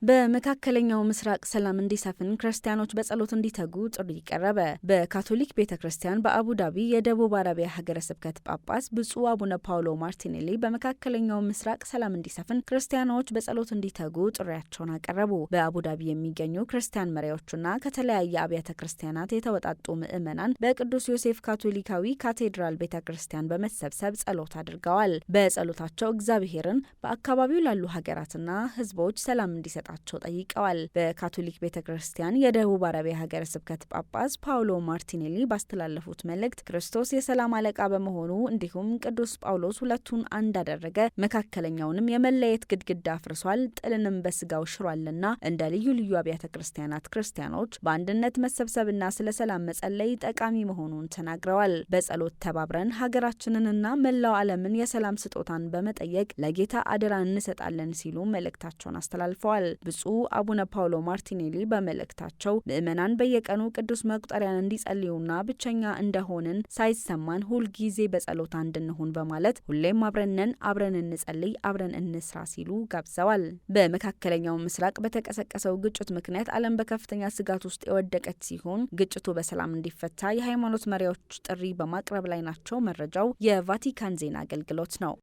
በመካከለኛው ምስራቅ ሰላም እንዲሰፍን ክርስቲያኖች በጸሎት እንዲተጉ ጥሪ ቀረበ። በካቶሊክ ቤተክርስቲያን በአቡዳቢ የደቡብ አረቢያ ሀገረ ስብከት ጳጳስ ብፁዕ አቡነ ፓውሎ ማርቲኔሊ በመካከለኛው ምስራቅ ሰላም እንዲሰፍን ክርስቲያኖች በጸሎት እንዲተጉ ጥሪያቸውን አቀረቡ። በአቡዳቢ የሚገኙ ክርስቲያን መሪዎችና ከተለያየ አብያተ ክርስቲያናት የተወጣጡ ምዕመናን በቅዱስ ዮሴፍ ካቶሊካዊ ካቴድራል ቤተክርስቲያን በመሰብሰብ ጸሎት አድርገዋል። በጸሎታቸው እግዚአብሔርን በአካባቢው ላሉ ሀገራትና ሕዝቦች ሰላም እንዲሰጣ ጠይቀዋል። በካቶሊክ ቤተክርስቲያን የደቡብ አረቢያ ሀገረ ስብከት ጳጳስ ፓውሎ ማርቲኔሊ ባስተላለፉት መልእክት ክርስቶስ የሰላም አለቃ በመሆኑ እንዲሁም ቅዱስ ጳውሎስ ሁለቱን አንድ አደረገ፣ መካከለኛውንም የመለየት ግድግዳ አፍርሷል፣ ጥልንም በስጋው ሽሯልና እንደ ልዩ ልዩ አብያተ ክርስቲያናት ክርስቲያኖች በአንድነት መሰብሰብና ስለ ሰላም መጸለይ ጠቃሚ መሆኑን ተናግረዋል። በጸሎት ተባብረን ሀገራችንንና መላው ዓለምን የሰላም ስጦታን በመጠየቅ ለጌታ አደራ እንሰጣለን ሲሉ መልእክታቸውን አስተላልፈዋል። ብፁዕ አቡነ ፓውሎ ማርቲኔሊ በመልእክታቸው ምዕመናን በየቀኑ ቅዱስ መቁጠሪያን እንዲጸልዩና ብቸኛ እንደሆንን ሳይሰማን ሁልጊዜ በጸሎት አንድ እንሁን በማለት ሁሌም አብረን እንጸልይ፣ አብረን እንስራ ሲሉ ጋብዘዋል። በመካከለኛው ምስራቅ በተቀሰቀሰው ግጭት ምክንያት ዓለም በከፍተኛ ስጋት ውስጥ የወደቀች ሲሆን ግጭቱ በሰላም እንዲፈታ የሃይማኖት መሪዎች ጥሪ በማቅረብ ላይ ናቸው። መረጃው የቫቲካን ዜና አገልግሎት ነው።